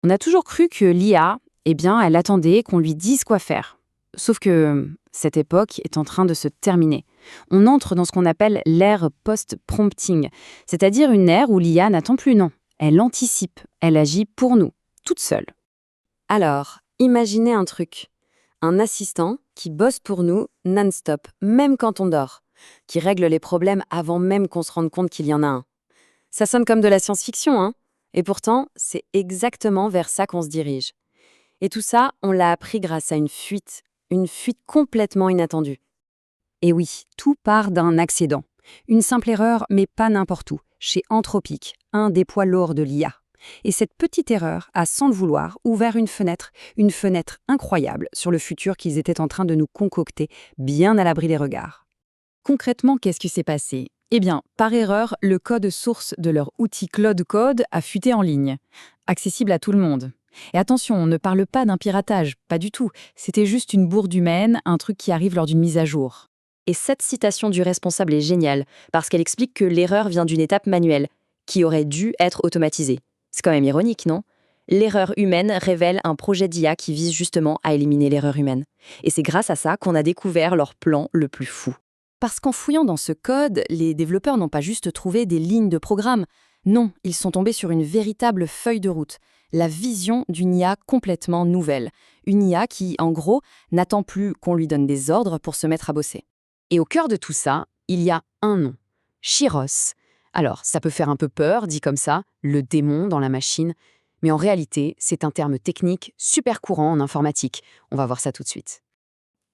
On a toujours cru que l'IA, eh bien, elle attendait qu'on lui dise quoi faire. Sauf que cette époque est en train de se terminer. On entre dans ce qu'on appelle l'ère post-prompting, c'est-à-dire une ère où l'IA n'attend plus non. Elle anticipe, elle agit pour nous, toute seule. Alors, imaginez un truc. Un assistant qui bosse pour nous non-stop, même quand on dort, qui règle les problèmes avant même qu'on se rende compte qu'il y en a un. Ça sonne comme de la science-fiction, hein? Et pourtant, c'est exactement vers ça qu'on se dirige. Et tout ça, on l'a appris grâce à une fuite complètement inattendue. Et oui, tout part d'un accident. Une simple erreur, mais pas n'importe où, chez Anthropic, un des poids lourds de l'IA. Et cette petite erreur a, sans le vouloir, ouvert une fenêtre incroyable sur le futur qu'ils étaient en train de nous concocter, bien à l'abri des regards. Concrètement, qu'est-ce qui s'est passé? Eh bien, par erreur, le code source de leur outil Claude Code a fuité en ligne, accessible à tout le monde. Et attention, on ne parle pas d'un piratage, pas du tout. C'était juste une bourde humaine, un truc qui arrive lors d'une mise à jour. Et cette citation du responsable est géniale, parce qu'elle explique que l'erreur vient d'une étape manuelle, qui aurait dû être automatisée. C'est quand même ironique, non? L'erreur humaine révèle un projet d'IA qui vise justement à éliminer l'erreur humaine. Et c'est grâce à ça qu'on a découvert leur plan le plus fou. Parce qu'en fouillant dans ce code, les développeurs n'ont pas juste trouvé des lignes de programme. Non, ils sont tombés sur une véritable feuille de route, la vision d'une IA complètement nouvelle. Une IA qui, en gros, n'attend plus qu'on lui donne des ordres pour se mettre à bosser. Et au cœur de tout ça, il y a un nom, Chiros. Alors, ça peut faire un peu peur, dit comme ça, le démon dans la machine, mais en réalité, c'est un terme technique super courant en informatique. On va voir ça tout de suite.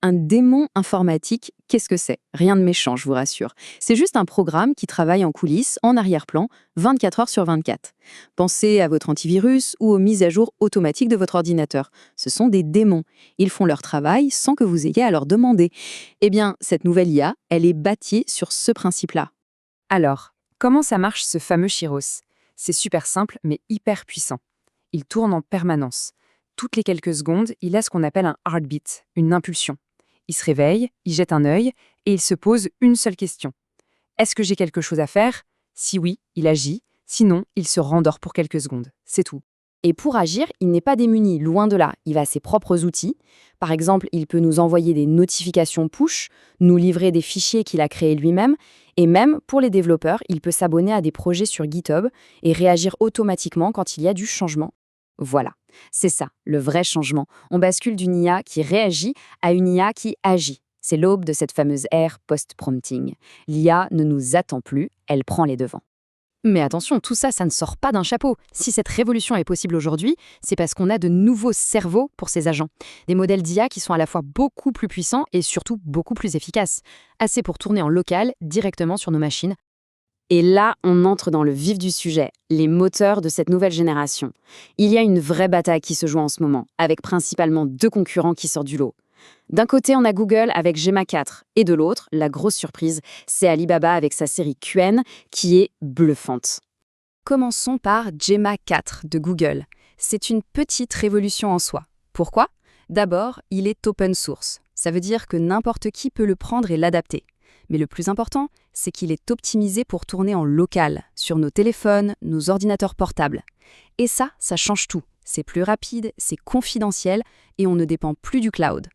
Un démon informatique, qu'est-ce que c'est? Rien de méchant, je vous rassure. C'est juste un programme qui travaille en coulisses, en arrière-plan, 24 heures sur 24. Pensez à votre antivirus ou aux mises à jour automatiques de votre ordinateur. Ce sont des démons. Ils font leur travail sans que vous ayez à leur demander. Eh bien, cette nouvelle IA, elle est bâtie sur ce principe-là. Alors, comment ça marche ce fameux Chiros? C'est super simple, mais hyper puissant. Il tourne en permanence. Toutes les quelques secondes, il a ce qu'on appelle un heartbeat, une impulsion. Il se réveille, il jette un œil et il se pose une seule question. Est-ce que j'ai quelque chose à faire? Si oui, il agit. Sinon, il se rendort pour quelques secondes. C'est tout. Et pour agir, il n'est pas démuni, loin de là. Il a ses propres outils. Par exemple, il peut nous envoyer des notifications push, nous livrer des fichiers qu'il a créés lui-même, et même, pour les développeurs, il peut s'abonner à des projets sur GitHub et réagir automatiquement quand il y a du changement. Voilà, c'est ça, le vrai changement. On bascule d'une IA qui réagit à une IA qui agit. C'est l'aube de cette fameuse ère post-prompting. L'IA ne nous attend plus, elle prend les devants. Mais attention, tout ça, ça ne sort pas d'un chapeau. Si cette révolution est possible aujourd'hui, c'est parce qu'on a de nouveaux cerveaux pour ces agents. Des modèles d'IA qui sont à la fois beaucoup plus puissants et surtout beaucoup plus efficaces. Assez pour tourner en local, directement sur nos machines. Et là, on entre dans le vif du sujet, les moteurs de cette nouvelle génération. Il y a une vraie bataille qui se joue en ce moment, avec principalement deux concurrents qui sortent du lot. D'un côté, on a Google avec Gemma 4, et de l'autre, la grosse surprise, c'est Alibaba avec sa série Qwen, qui est bluffante. Commençons par Gemma 4 de Google. C'est une petite révolution en soi. Pourquoi? D'abord, il est open source. Ça veut dire que n'importe qui peut le prendre et l'adapter. Mais le plus important, c'est qu'il est optimisé pour tourner en local, sur nos téléphones, nos ordinateurs portables. Et ça change tout. C'est plus rapide, c'est confidentiel et on ne dépend plus du cloud.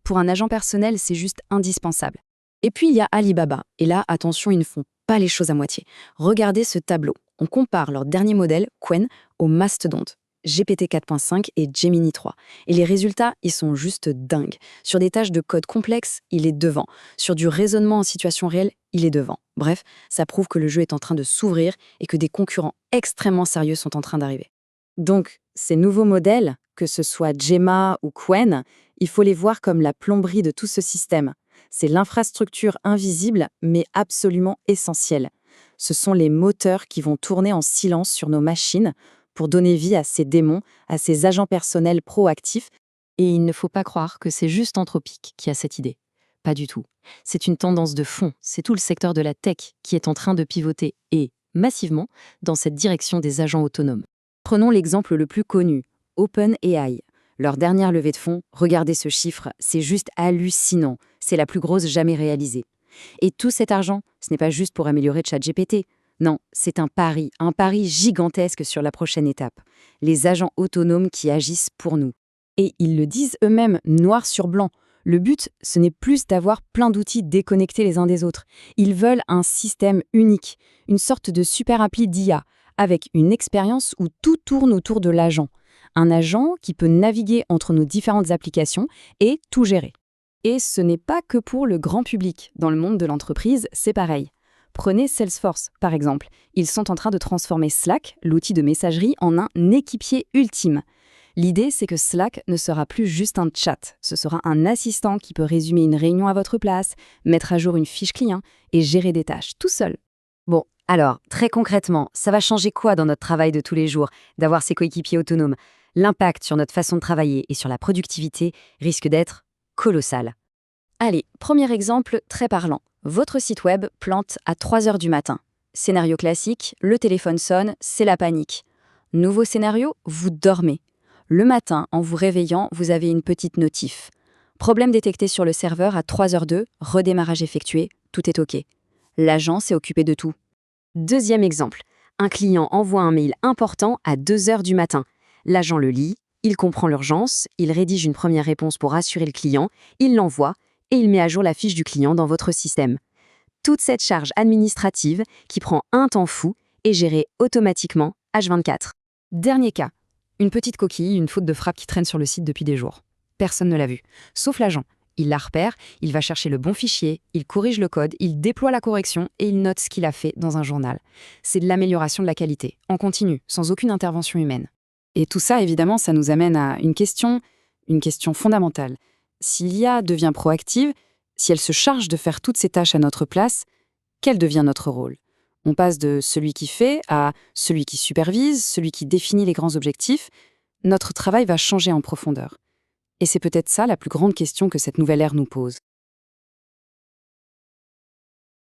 Pour un agent personnel, c'est juste indispensable. Et puis il y a Alibaba. Et là, attention, ils ne font pas les choses à moitié. Regardez ce tableau. On compare leur dernier modèle, Qwen, au mastodonte. GPT 4.5 et Gemini 3. Et les résultats, ils sont juste dingues. Sur des tâches de code complexes, il est devant. Sur du raisonnement en situation réelle, il est devant. Bref, ça prouve que le jeu est en train de s'ouvrir et que des concurrents extrêmement sérieux sont en train d'arriver. Donc, ces nouveaux modèles, que ce soit Gemma ou Qwen, il faut les voir comme la plomberie de tout ce système. C'est l'infrastructure invisible, mais absolument essentielle. Ce sont les moteurs qui vont tourner en silence sur nos machines pour donner vie à ces démons, à ces agents personnels proactifs. Et il ne faut pas croire que c'est juste Anthropic qui a cette idée. Pas du tout. C'est une tendance de fond. C'est tout le secteur de la tech qui est en train de pivoter, et massivement, dans cette direction des agents autonomes. Prenons l'exemple le plus connu, OpenAI. Leur dernière levée de fonds, regardez ce chiffre, c'est juste hallucinant. C'est la plus grosse jamais réalisée. Et tout cet argent, ce n'est pas juste pour améliorer ChatGPT. Non, c'est un pari gigantesque sur la prochaine étape. Les agents autonomes qui agissent pour nous. Et ils le disent eux-mêmes, noir sur blanc. Le but, ce n'est plus d'avoir plein d'outils déconnectés les uns des autres. Ils veulent un système unique, une sorte de super appli d'IA, avec une expérience où tout tourne autour de l'agent. Un agent qui peut naviguer entre nos différentes applications et tout gérer. Et ce n'est pas que pour le grand public. Dans le monde de l'entreprise, c'est pareil. Prenez Salesforce, par exemple. Ils sont en train de transformer Slack, l'outil de messagerie, en un équipier ultime. L'idée, c'est que Slack ne sera plus juste un chat. Ce sera un assistant qui peut résumer une réunion à votre place, mettre à jour une fiche client et gérer des tâches tout seul. Bon, alors, très concrètement, ça va changer quoi dans notre travail de tous les jours, d'avoir ces coéquipiers autonomes? L'impact sur notre façon de travailler et sur la productivité risque d'être colossal. Allez, premier exemple très parlant. Votre site web plante à 3 heures du matin. Scénario classique, le téléphone sonne, c'est la panique. Nouveau scénario, vous dormez. Le matin, en vous réveillant, vous avez une petite notif. Problème détecté sur le serveur à 3h02, redémarrage effectué, tout est OK. L'agent s'est occupé de tout. Deuxième exemple, un client envoie un mail important à 2 heures du matin. L'agent le lit, il comprend l'urgence, il rédige une première réponse pour rassurer le client, il l'envoie et il met à jour la fiche du client dans votre système. Toute cette charge administrative qui prend un temps fou est gérée automatiquement H24. Dernier cas. Une petite coquille, une faute de frappe qui traîne sur le site depuis des jours. Personne ne l'a vue, sauf l'agent. Il la repère, il va chercher le bon fichier, il corrige le code, il déploie la correction et il note ce qu'il a fait dans un journal. C'est de l'amélioration de la qualité, en continu, sans aucune intervention humaine. Et tout ça, évidemment, ça nous amène à une question fondamentale. Si l'IA devient proactive, si elle se charge de faire toutes ces tâches à notre place, quel devient notre rôle ? On passe de celui qui fait à celui qui supervise, celui qui définit les grands objectifs. Notre travail va changer en profondeur. Et c'est peut-être ça la plus grande question que cette nouvelle ère nous pose.